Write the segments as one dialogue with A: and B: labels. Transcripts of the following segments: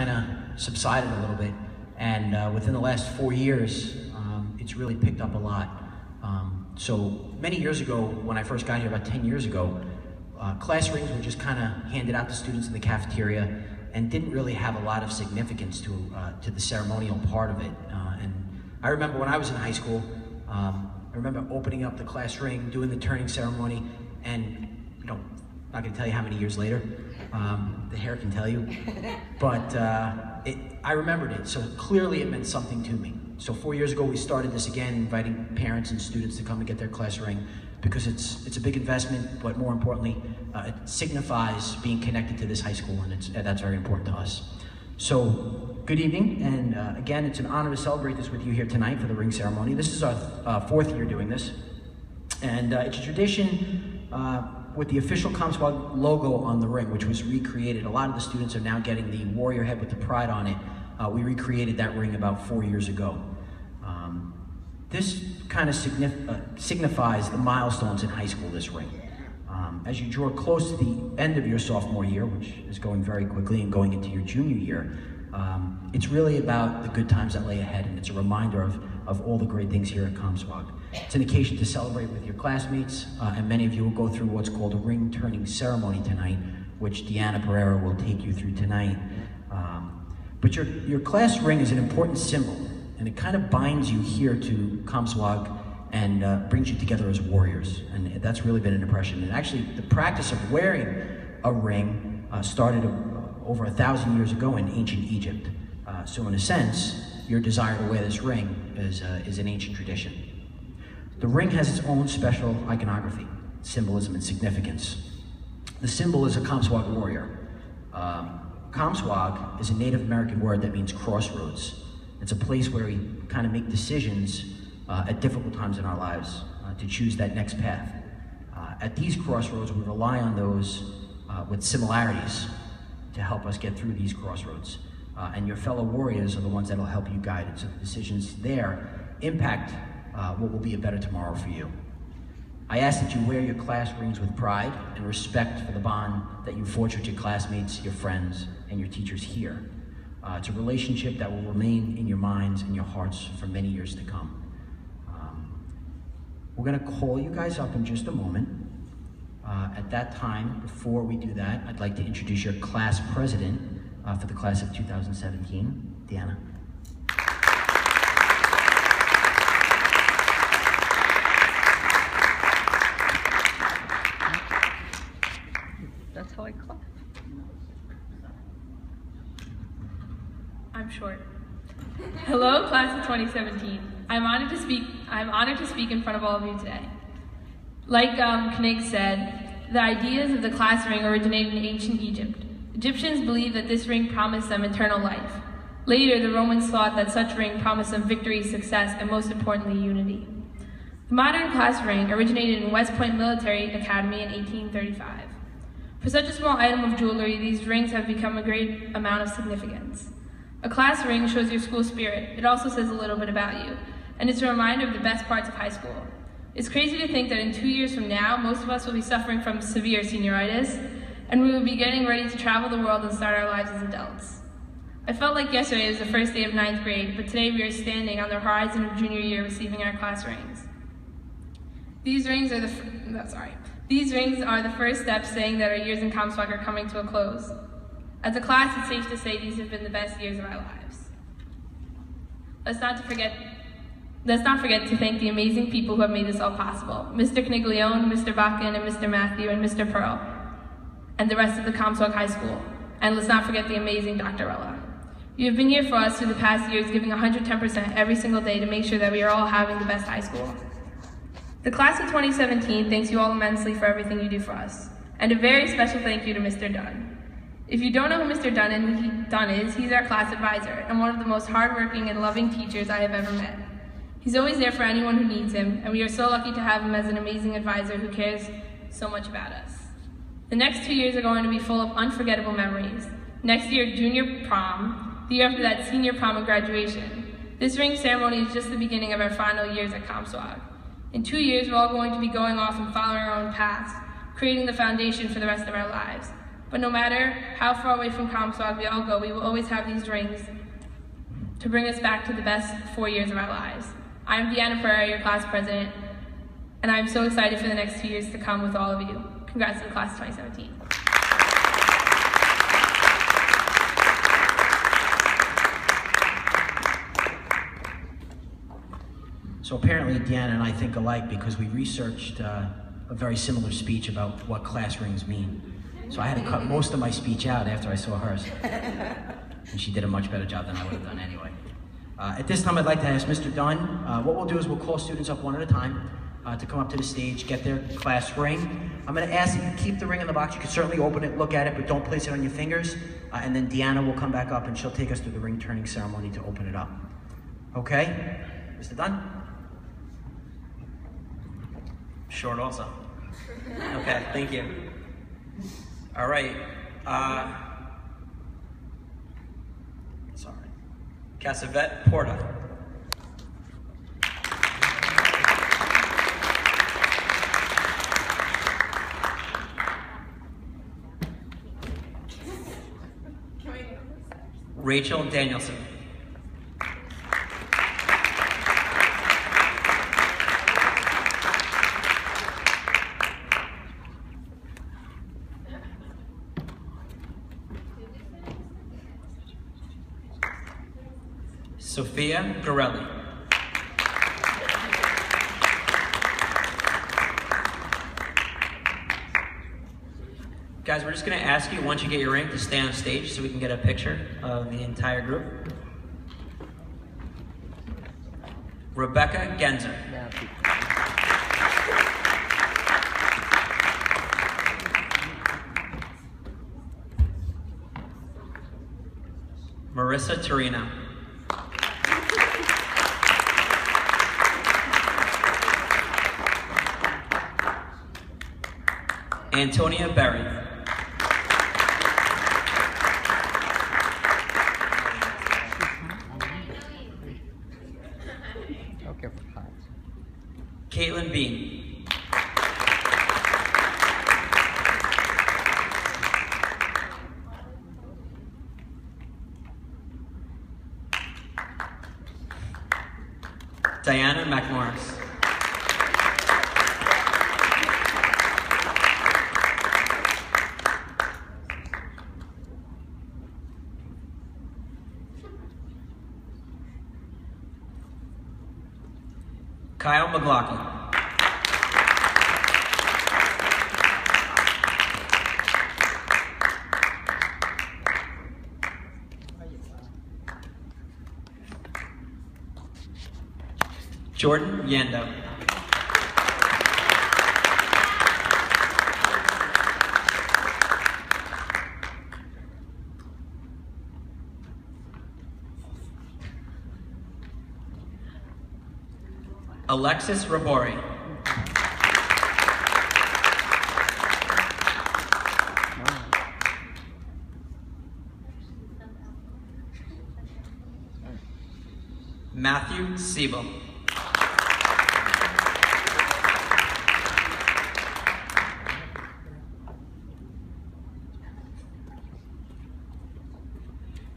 A: kind of subsided a little bit, and within the last 4 years, it's really picked up a lot. So many years ago, when I first got here, about 10 years ago, class rings were just kind of handed out to students in the cafeteria and didn't really have a lot of significance to the ceremonial part of it. And I remember when I was in high school, I remember opening up the class ring, doing the turning ceremony, and I'm not going to tell you how many years later. The hair can tell you, but I remembered it, so clearly it meant something to me. So 4 years ago we started this again, inviting parents and students to come and get their class ring, because it's a big investment, but more importantly, it signifies being connected to this high school, and that's very important to us. So, good evening, and again, it's an honor to celebrate this with you here tonight for the ring ceremony. This is our fourth year doing this, and it's a tradition with the official CommSquad logo on the ring, which was recreated. A lot of the students are now getting the warrior head with the pride on it. We recreated that ring about 4 years ago. This kind of signifies the milestones in high school, this ring. As you draw close to the end of your sophomore year, which is going very quickly, and going into your junior year, it's really about the good times that lay ahead, and it's a reminder of all the great things here at CommSquad. It's an occasion to celebrate with your classmates, and many of you will go through what's called a ring turning ceremony tonight, which Deanna Pereira will take you through tonight. But your class ring is an important symbol, and it kind of binds you here to CommSquad and brings you together as warriors, and that's really been an impression. And actually, the practice of wearing a ring started over 1,000 years ago in ancient Egypt. So in a sense, your desire to wear this ring is an ancient tradition. The ring has its own special iconography, symbolism, and significance. The symbol is a CommSquad warrior. CommSquad is a Native American word that means crossroads. It's a place where we kind of make decisions at difficult times in our lives to choose that next path. At these crossroads, we rely on those with similarities to help us get through these crossroads. And your fellow warriors are the ones that will help you guide it. So the decisions there impact what will be a better tomorrow for you. I ask that you wear your class rings with pride and respect for the bond that you forge with your classmates, your friends, and your teachers here. It's a relationship that will remain in your minds and your hearts for many years to come. We're going to call you guys up in just a moment. At that time, before we do that, I'd like to introduce your class president for the class of 2017, Deanna.
B: That's how I clap. I'm short. Hello, class of 2017. I'm honored to speak in front of all of you today. Like Knig said, the ideas of the class ring originated in ancient Egypt. Egyptians believed that this ring promised them eternal life. Later, the Romans thought that such ring promised them victory, success, and most importantly, unity. The modern class ring originated in West Point Military Academy in 1835. For such a small item of jewelry, these rings have become a great amount of significance. A class ring shows your school spirit. It also says a little bit about you, and it's a reminder of the best parts of high school. It's crazy to think that in 2 years from now, most of us will be suffering from severe senioritis, and we will be getting ready to travel the world and start our lives as adults. I felt like yesterday was the first day of 9th grade, but today we are standing on the horizon of junior year receiving our class rings. These rings are the first steps saying that our years in CommSquad are coming to a close. As a class, it's safe to say these have been the best years of our lives. Let's not forget to thank the amazing people who have made this all possible. Mr. Kniglione, Mr. Bakken, and Mr. Matthew, and Mr. Pearl, and the rest of the CommSquad High School. And let's not forget the amazing Dr. Rella. You have been here for us through the past years, giving 110% every single day to make sure that we are all having the best high school. The class of 2017 thanks you all immensely for everything you do for us. And a very special thank you to Mr. Dunn. If you don't know who Mr. Dunn is, he's our class advisor and one of the most hardworking and loving teachers I have ever met. He's always there for anyone who needs him, and we are so lucky to have him as an amazing advisor who cares so much about us. The next 2 years are going to be full of unforgettable memories. Next year, junior prom. The year after that, senior prom and graduation. This ring ceremony is just the beginning of our final years at CommSquad. In 2 years, we're all going to be going off and following our own paths, creating the foundation for the rest of our lives. But no matter how far away from Comstock we all go, we will always have these drinks to bring us back to the best 4 years of our lives. I'm Deanna Ferrer, your class president, and I'm so excited for the next 2 years to come with all of you. Congrats to the class of 2017.
A: So apparently Deanna and I think alike because we researched a very similar speech about what class rings mean. So I had to cut most of my speech out after I saw hers. And she did a much better job than I would have done anyway. At this time, I'd like to ask Mr. Dunn, what we'll do is we'll call students up one at a time to come up to the stage, get their class ring. I'm gonna ask that you keep the ring in the box. You can certainly open it, look at it, but don't place it on your fingers. And then Deanna will come back up and she'll take us through the ring turning ceremony to open it up. Okay? Mr. Dunn?
C: Short also. Okay, thank you. All right. Sorry. Casavet Porta. Rachel Danielson. Sophia Gorelli. Guys, we're just going to ask you, once you get your ring, to stay on stage so we can get a picture of the entire group. Rebecca Genzer. Marissa Torino. Antonia Berry. Caitlin Bean. Diana McMorris. Kyle McLaughlin. Jordan Yando. Alexis Rabori. Matthew Siebel.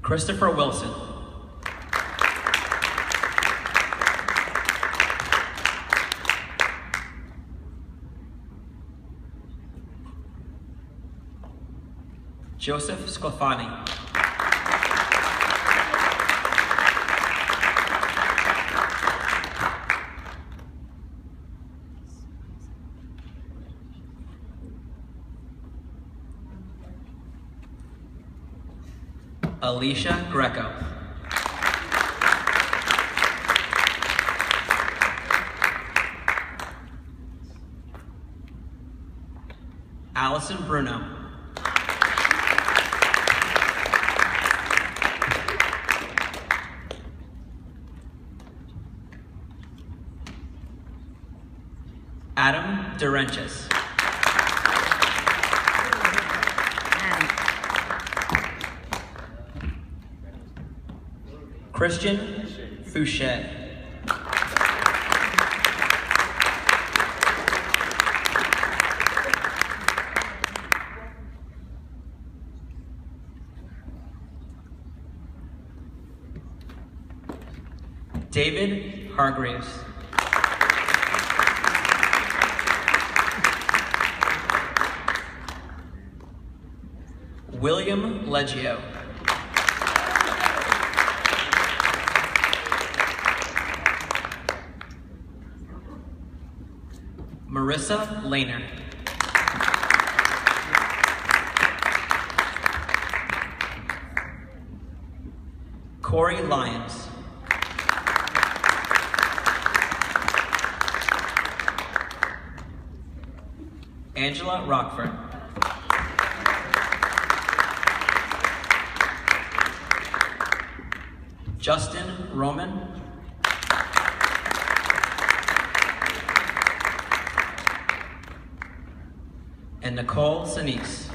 C: Christopher Wilson. Joseph Sclafani. Alicia Greco. Allison Bruno. Adam Durenches. Christian Fouché. David Hargreaves. William Leggio. Marissa Lehner. Corey Lyons. Angela Rockford. Justin Roman. And Nicole Sinise.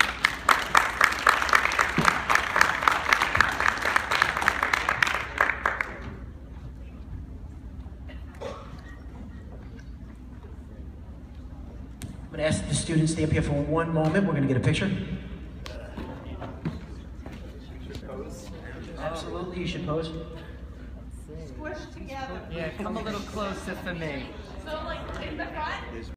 A: I'm going to ask the students to stay up here for one moment. We're going to get a picture. Absolutely, you should pose.
D: Squish together. Yeah, come a little closer for me.
B: So, like, in the front?